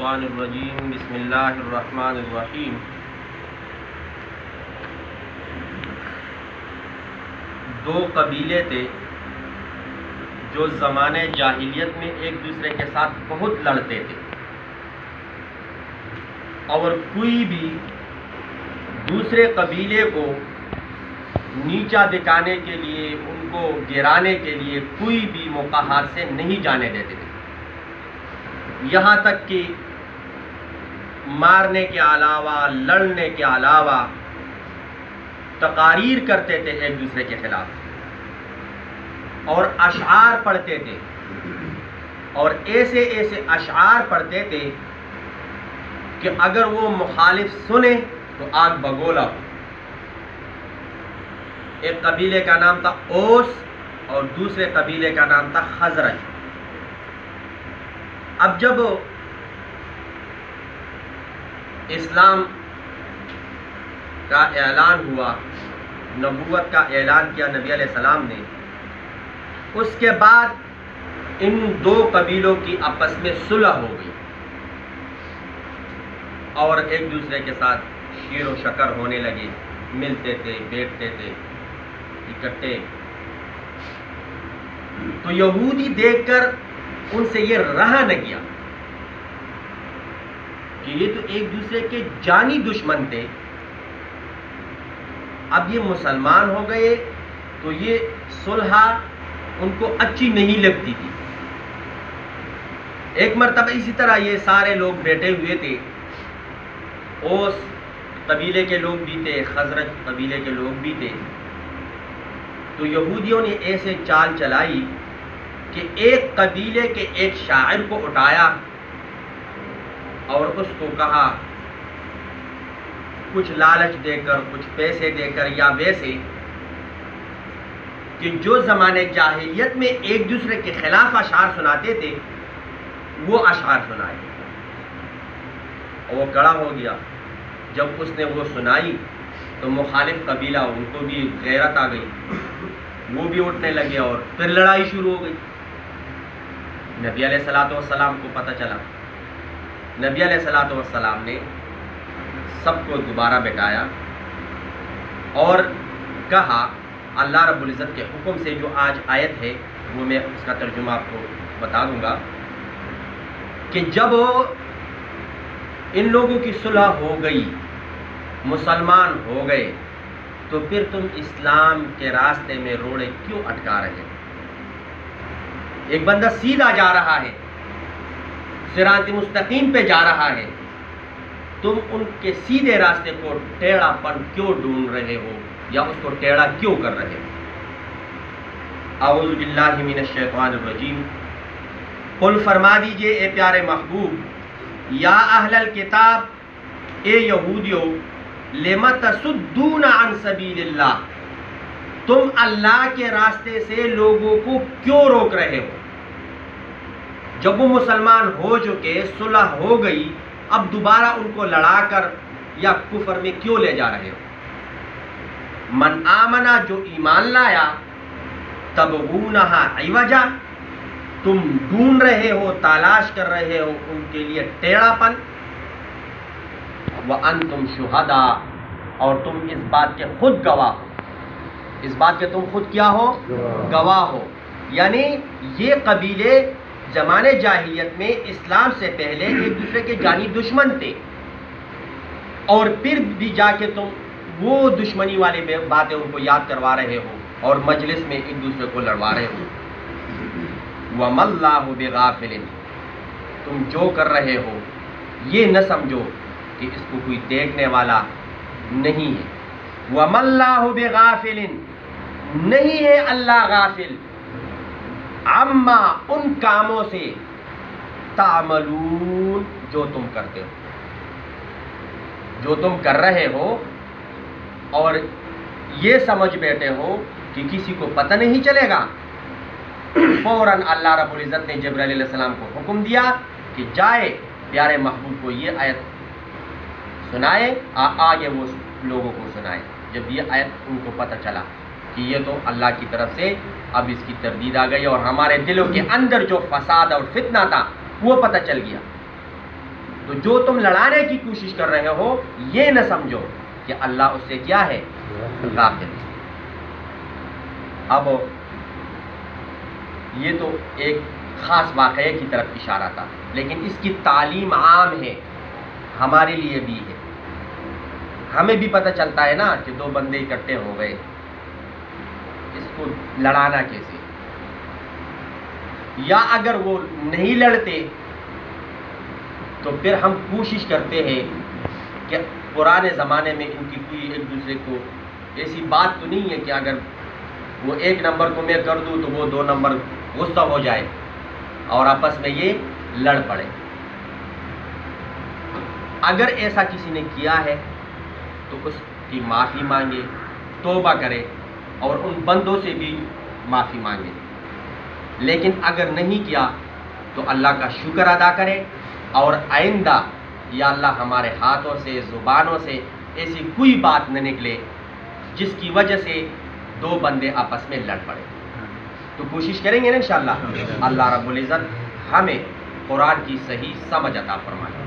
الشیطان الرجیم بسم اللہ الرحمن الرحیم۔ دو قبیلے تھے جو زمانے جاہلیت میں ایک دوسرے کے ساتھ بہت لڑتے تھے، اور کوئی بھی دوسرے قبیلے کو نیچا دکھانے کے لیے، ان کو گرانے کے لیے کوئی بھی موقع ہاتھ سے نہیں جانے دیتے تھے، یہاں تک کہ مارنے کے علاوہ، لڑنے کے علاوہ تقاریر کرتے تھے ایک دوسرے کے خلاف، اور اشعار پڑھتے تھے، اور ایسے ایسے اشعار پڑھتے تھے کہ اگر وہ مخالف سنے تو آگ بگولا ہو۔ ایک قبیلے کا نام تھا اوس اور دوسرے قبیلے کا نام تھا خزرج۔ اب جب اسلام کا اعلان ہوا، نبوت کا اعلان کیا نبی علیہ السلام نے، اس کے بعد ان دو قبیلوں کی آپس میں صلح ہو گئی، اور ایک دوسرے کے ساتھ شیر و شکر ہونے لگے، ملتے تھے، بیٹھتے تھے اکٹھے۔ تو یہودی دیکھ کر ان سے یہ رہا نہ گیا کہ یہ تو ایک دوسرے کے جانی دشمن تھے، اب یہ مسلمان ہو گئے تو یہ صلح ان کو اچھی نہیں لگتی تھی۔ ایک مرتبہ اسی طرح یہ سارے لوگ بیٹھے ہوئے تھے، اوس قبیلے کے لوگ بھی تھے، خزرج قبیلے کے لوگ بھی تھے، تو یہودیوں نے ایسے چال چلائی کہ ایک قبیلے کے ایک شاعر کو اٹھایا اور اس کو کہا کچھ لالچ دے کر، کچھ پیسے دے کر یا ویسے، کہ جو زمانے جاہلیت میں ایک دوسرے کے خلاف اشعار سناتے تھے وہ اشعار سنائے، اور وہ کڑا ہو گیا۔ جب اس نے وہ سنائی تو مخالف قبیلہ، ان کو بھی غیرت آ گئی، وہ بھی اٹھنے لگے اور پھر لڑائی شروع ہو گئی۔ نبی علیہ السلام کو پتہ چلا، نبی علیہ السلام نے سب کو دوبارہ بٹھایا اور کہا، اللہ رب العزت کے حکم سے جو آج آیت ہے وہ میں اس کا ترجمہ آپ کو بتا دوں گا، کہ جب ان لوگوں کی صلح ہو گئی، مسلمان ہو گئے، تو پھر تم اسلام کے راستے میں روڑے کیوں اٹکا رہے ہو؟ ایک بندہ سیدھا جا رہا ہے، صراط مستقیم پہ جا رہا ہے، تم ان کے سیدھے راستے کو ٹیڑھا پن کیوں ڈھونڈ رہے ہو یا اس کو ٹیڑھا کیوں کر رہے ہو؟ اعوذ باللہ من الشیطان الرجیم۔ قل فرما دیجئے اے پیارے محبوب، یا اہل الکتاب، اے یہودیو، لم تصدون عن سبیل اللہ، تم اللہ کے راستے سے لوگوں کو کیوں روک رہے ہو؟ جب وہ مسلمان ہو چکے، صلح ہو گئی، اب دوبارہ ان کو لڑا کر یا کفر میں کیوں لے جا رہے ہو؟ من آمنا، جو ایمان لایا، تبغونہا عوجا، تم ڈھونڈ رہے ہو، تلاش کر رہے ہو ان کے لیے ٹیڑھا پن، وَأَنْتُمْ شُهَدَاء، اور تم اس بات کے خود گواہ ہو، اس بات کے تم خود کیا ہو؟ گواہ ہو۔ یعنی یہ قبیلے زمانے جاہلیت میں اسلام سے پہلے ایک دوسرے کے جانی دشمن تھے، اور پھر بھی جا کے تم وہ دشمنی والی باتیں ان کو یاد کروا رہے ہو اور مجلس میں ایک دوسرے کو لڑوا رہے ہو۔ وَمَا اللَّهُ بِغَافِلٍ، تم جو کر رہے ہو یہ نہ سمجھو کہ اس کو کوئی دیکھنے والا نہیں ہے۔ وَمَا اللَّهُ بِغَافِلٍ، نہیں ہے اللہ غافل، عما، ان کاموں سے، تعملون، جو تم کرتے ہو، جو تم کر رہے ہو، اور یہ سمجھ بیٹھے ہو کہ کسی کو پتہ نہیں چلے گا۔ فوراً اللہ رب العزت نے جبرائیل علیہ السلام کو حکم دیا کہ جائے پیارے محبوب کو یہ آیت سنائے، آگے وہ لوگوں کو سنائے۔ جب یہ آیت ان کو پتہ چلا کہ یہ تو اللہ کی طرف سے، اب اس کی تردید آ گئی، اور ہمارے دلوں کے اندر جو فساد اور فتنہ تھا وہ پتہ چل گیا۔ تو جو تم لڑانے کی کوشش کر رہے ہو یہ نہ سمجھو کہ اللہ اس سے کیا ہے، غافل ہے۔ اب یہ تو ایک خاص واقعے کی طرف اشارہ تھا، لیکن اس کی تعلیم عام ہے، ہمارے لیے بھی ہے۔ ہمیں بھی پتہ چلتا ہے نا کہ دو بندے اکٹھے ہو گئے، اس کو لڑانا کیسے، یا اگر وہ نہیں لڑتے تو پھر ہم کوشش کرتے ہیں کہ پرانے زمانے میں ان کی کوئی ایک دوسرے کو ایسی بات تو نہیں ہے کہ اگر وہ ایک نمبر کو میں کر دوں تو وہ 2 نمبر غصہ ہو جائے اور آپس میں یہ لڑ پڑے۔ اگر ایسا کسی نے کیا ہے تو اس کی معافی مانگے، توبہ کرے اور ان بندوں سے بھی معافی مانگے، لیکن اگر نہیں کیا تو اللہ کا شکر ادا کرے اور آئندہ یا اللہ ہمارے ہاتھوں سے زبانوں سے ایسی کوئی بات نہ نکلے جس کی وجہ سے 2 بندے آپس میں لڑ پڑے۔ تو کوشش کریں گے نا انشاءاللہ، اللہ رب العزت ہمیں قرآن کی صحیح سمجھ عطا فرمائے۔